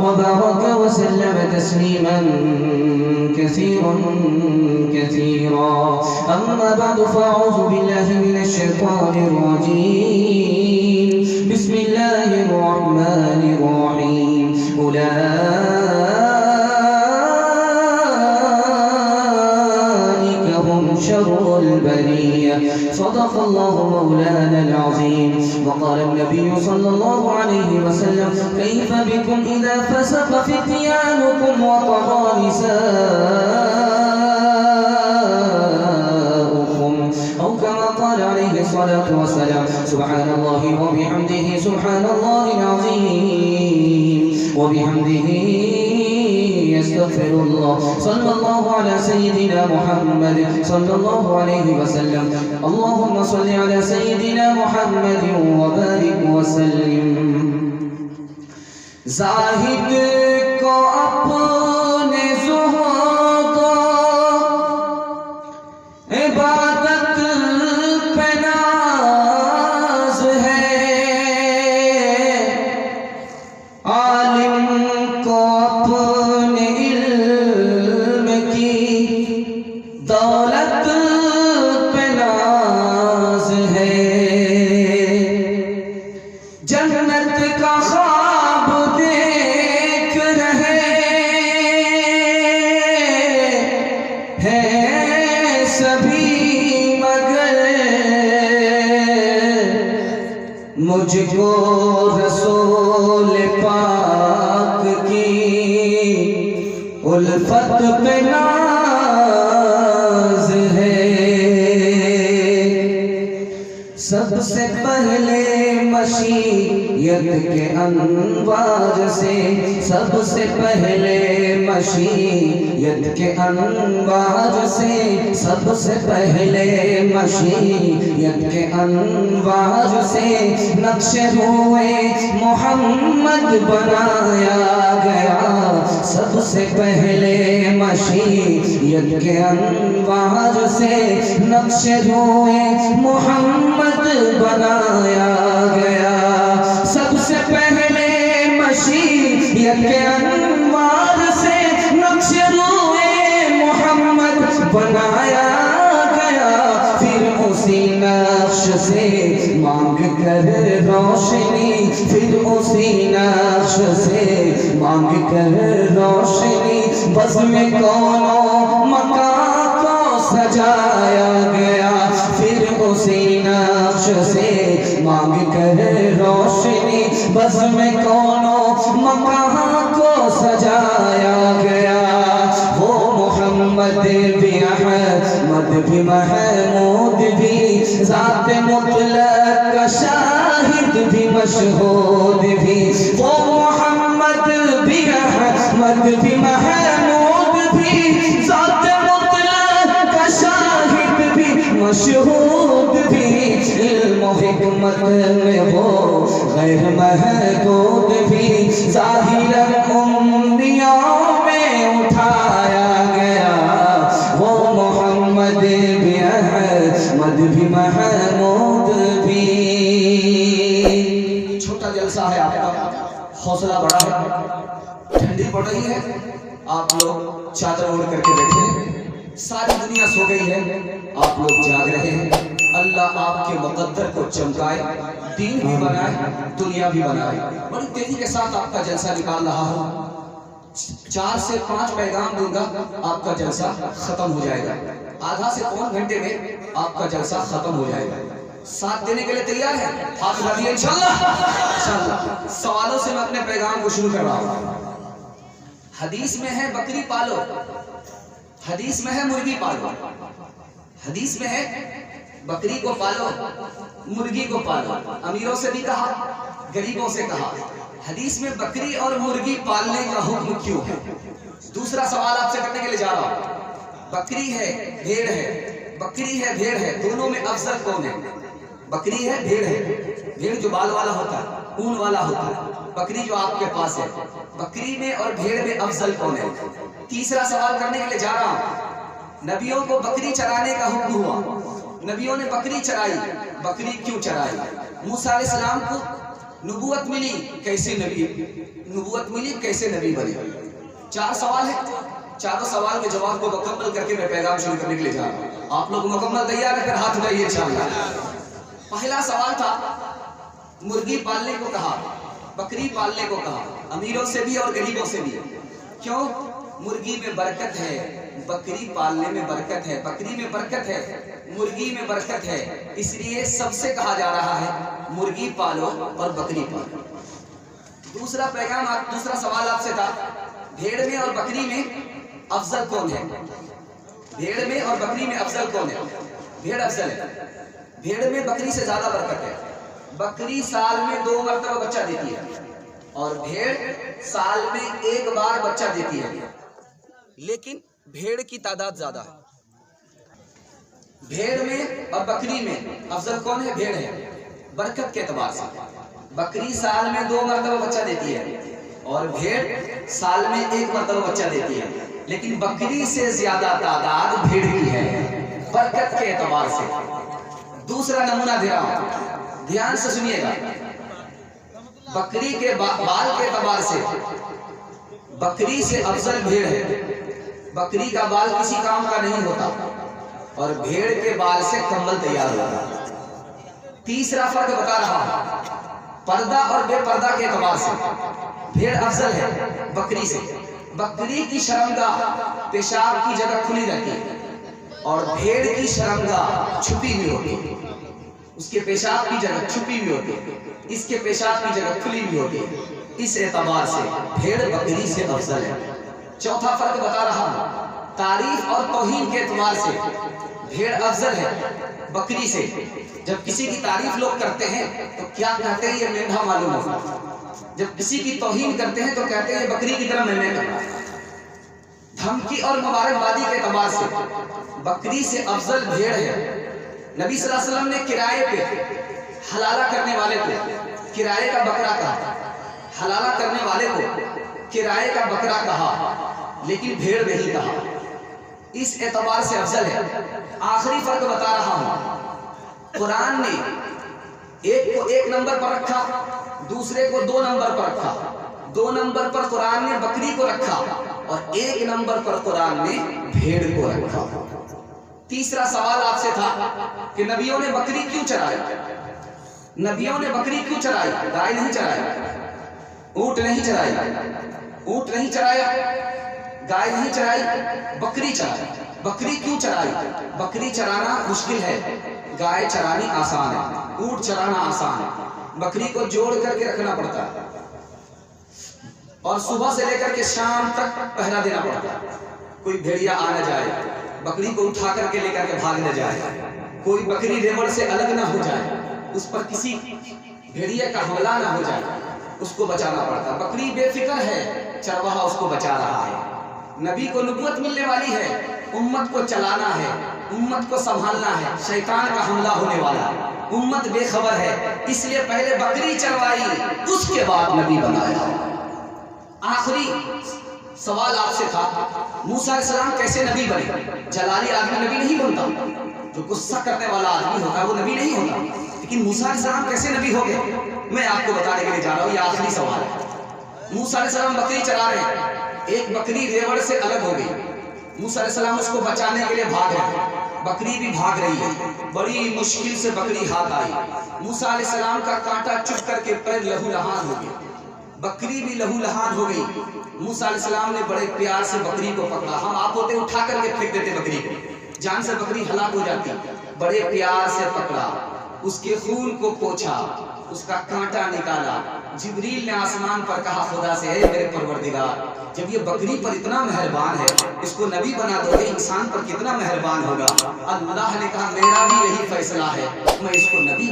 وبارك وسلم تسليما كثيرا كثيرا. أما بعد فأعوذ بالله من الشيطان الرجيم. بسم الله الرحمن الرحيم. أولئك هم شر البرية. صدق الله مولانا العظيم. وقال النبي صلى الله عليه وسلم: كيف بكم إذا فسق فتيانكم وطغى نساؤكم، أو كما قال عليه الصلاة والسلام. سبحان الله وبحمده، سبحان الله العظيم وبحمده يستغفر الله. صلى الله على سيدنا محمد صلى الله عليه وسلم. اللهم صل على سيدنا محمد وبارك وسلم. زاہد کو اپنے زہد عبادت پہ ناز ہے، عالم کو اپنے علم کی دولت پہ ناز ہے، جنت کا خواب دیکھ رہے ہیں سبھی مگر مجھ کو رسول پاک کی الفت پہ ناز ہے. سب سے پہلے مشیت کے انوار سے، سب سے پہلے مشیت کے انوار سے، سب سے پہلے مشیت کے انوار سے نقش روئے محمد بنایا گیا. سب سے پہلے مشیت کے انوار سے نقش روئے محمد بنایا گیا. سب سے پہلے مشیت کے انوار سے نقش روئے محمد بنایا گیا. پھر اسی نقش سے مانگ کر روشنی، پھر اسی نقش سے مانگ کر روشنی بزم کونوں مکان کو سجایا گیا. پھر اسی نقش سے مانگ کر روشنی بزم کونوں مکان کو سجایا گیا. وہ محمد بھی احمد بھی محمود بھی ذات مطلق کا شاہد بھی مشہود بھی. وہ محمد بھی احمد بھی محمود بھی ذات مطلق کا شاہد بھی مشہود بھی. علم و حکمت میں وہ غیر محدود بھی. ظاہراً انبیاء میں اٹھایا گیا. وہ محمد بھی احمد بھی محمود بھی. چھوٹا جلسہ ہے آپ کا، حوصلہ بڑا ہے. ٹھنڈی پڑ رہی ہے، آپ لوگ چادر اوڑھ کر کے بیٹھے ہیں. ساری دنیا سو گئی ہے، آپ لوگ جاگ رہے ہیں. اللہ آپ کے مقدر کو چمکائے، دین بھی بنائے، دنیا بھی بنائے. بڑی تیزی کے ساتھ آپ کا جلسہ نکال رہا ہوں. 4 سے 5 پیغام دوں گا، آپ کا جلسہ ختم ہو جائے گا. آدھا سے پون گھنٹے میں آپ کا جلسہ ختم ہو جائے گا. ساتھ دینے کے لیے تیار ہے؟ ہاتھ اٹھائیے انشاءاللہ. سوالوں سے میں اپنے پیغام کو شروع کر رہا ہوں. حدیث میں ہے بکری پالو، حدیث میں ہے مرغی پالو. حدیث میں ہے بکری کو پالو، مرغی کو پالو. امیروں سے بھی کہا، غریبوں سے کہا. حدیث میں بکری اور مرغی پالنے کا حکم کیوں ہے؟ دوسرا سوال آپ سے کرنے کے لیے جا رہا ہوں. بکری ہے، بھیڑ ہے، بکری ہے، بھیڑ ہے، دونوں میں افضل کون ہے؟ بکری ہے، بھیڑ ہے. بھیڑ جو بال والا ہوتا ہے، اون والا ہوتا ہے. بکری جو آپ کے پاس ہے. بکری میں اور بھیڑ میں افضل کون ہے؟ تیسرا سوال کرنے کے لیے جا رہا ہوں. نبیوں کو بکری چرانے کا حکم ہوا، نبیوں نے بکری چرائی. بکری کیوں چرائی؟ موسیٰ علیہ السلام کو नबूवत मिली कैसे नबी, नबूवत मिली कैसे नबी बने। 4 सवाल है, चारों सवाल के जवाब को मुकम्मल करके मैं पैगाम शुरू करने के लिए जा रहा हूँ। आप लोग मुकम्मल तैयार है? फिर हाथ उठाइए इंशाअल्लाह। पहला सवाल था, मुर्गी पालने को कहा, बकरी पालने को कहा, अमीरों से भी और गरीबों से भी। क्यों? मुर्गी में बरकत है, बकरी पालने में बरकत है, बकरी में बरकत है, मुर्गी में बरकत है, इसलिए सबसे कहा जा रहा है मुर्गी पालो और बकरी पालो। दूसरा पैगाम, दूसरा सवाल आपसे था, भेड़ में और बकरी में अफजल कौन है? भेड़ में और बकरी में अफजल कौन है? भेड़ अफजल है। भेड़ में बकरी से ज्यादा बरकत है। बकरी साल में 2 मरतबा बच्चा देती है और भेड़ साल में 1 बार बच्चा देती है, लेकिन भेड़ की तादाद ज्यादा है। भेड़ में और बकरी में अफजल कौन है? भेड़ है, बरकत के एतबार से। बकरी साल में 2 मरतबा बच्चा देती है और भेड़ साल में 1 मरतबा बच्चा देती है, लेकिन बकरी से ज्यादा तादाद भेड़ की है बरकत के एतबार से। दूसरा नमूना दे रहा हूं, ध्यान से सुनिएगा। बकरी के बाल के एतबार से बकरी से अफजल भेड़ है। बकरी का बाल किसी काम का नहीं होता और भेड़ के बाल से कंबल तैयार होता है। तीसरा फर्क बता रहा हूं, पर्दा और बेपर्दा के एतबार से भेड़ अफजल है बकरी से। बकरी की शर्मगाह पेशाब की जगह खुली रहती है और भेड़ की शर्मगाह छुपी हुई होती है। उसके पेशाब की जगह छुपी हुई होती है, इसके पेशाब की जगह खुली हुई होती है। इस एतबार से भेड़ बकरी से अफजल है। चौथा फर्क बता रहा हूं, तारीफ और तौहीन के एतबार से भेड़ अफजल है बकरी से। जब किसी की तारीफ लोग करते हैं तो क्या कहते हैं? ये मेंढा मालूम होता है। जब किसी की तौहीन करते हैं तो कहते हैं बकरी की तरह मैं कर रहा है। धमकी और मुबारकबादी के एतबार से बकरी से अफजल भेड़ है। नबी सल्लल्लाहु अलैहि वसल्लम ने किराए पे हलाला करने वाले को किराए का बकरा कहा, हलाला करने वाले को किराए का बकरा कहा, लेकिन भेड़ नहीं कहा। इस एतबार से अफजल है। आखिरी फर्क बता रहा हूं, कुरान ने एक को 1 नंबर पर रखा, दूसरे को 2 नंबर पर रखा। 2 नंबर पर कुरान ने बकरी को रखा और 1 नंबर पर कुरान ने भेड़ को रखा। तीसरा सवाल आपसे था कि नबियों ने बकरी क्यों चराई? नबियों ने बकरी क्यों चराई? गाय नहीं चराई, ऊंट नहीं चराई, ऊंट नहीं चराया, गाय नहीं चराई, बकरी चराई। बकरी क्यों चराई? बकरी चराना मुश्किल है, गाय चरानी आसान है, ऊंट चराना आसान है। बकरी को जोड़ करके रखना पड़ता है और सुबह से लेकर के शाम तक पहरा देना पड़ता है। कोई भेड़िया आ न जाए, बकरी को उठा करके लेकर के भाग न जाए, कोई बकरी रेवड़ से अलग ना हो जाए, उस पर किसी भेड़िया का हमला ना हो जाए, उसको बचाना पड़ता। बकरी बेफिक्र है, चरवाहा उसको बचा रहा है। नबी को नबूवत मिलने वाली है, उम्मत को चलाना है, उम्मत को संभालना है, शैतान का हमला होने वाला है, उम्मत बेखबर है, इसलिए पहले बकरी चरवाई, उसके बाद नबी बनाया। आखिरी सवाल आपसे था, मूसा अलैहिस्सलाम कैसे नबी बने? जलाली आदमी नबी नहीं बनता, जो गुस्सा करने वाला आदमी होता है वो नबी नहीं होता, लेकिन मूसा अलैहिस्सलाम कैसे नबी हो गए? मैं आपको बताने के लिए जा रहा हूँ। ये आखिरी सवाल है। मूसा अलैहिस्सलाम बकरी चरा रहे हैं, एक बकरी रेवड़ से अलग हो गई। मूसा अलैहिस्सलाम उसको बचाने के लिए भाग रहे हैं, बकरी भी भाग रही है, बड़ी मुश्किल से बकरी हाथ आई। मूसा अलैहिस्सलाम का कांटा चुभ करके पैर लहूलुहान हो गया, बकरी भी लहूलुहान हो गई। मूसा अलैहिस्सलाम ने बड़े प्यार से बकरी को पकड़ा। हम आप होते उठा करके फेंक देते बकरी को, जान से बकरी हलाक हो जाती। बड़े प्यार से पकड़ा, उसके खून को पोंछा, उसका कांटा निकाला। जिब्रील ने आसमान पर कहा खुदा से, है मेरे परवरदिगार, जब ये बकरी पर इतना मेहरबान है, इसको नबी बना दोगे, इंसान पर कितना मेहरबान होगा। अल्लाह ने कहा मेरा भी यही फैसला है, मैं इसको नबी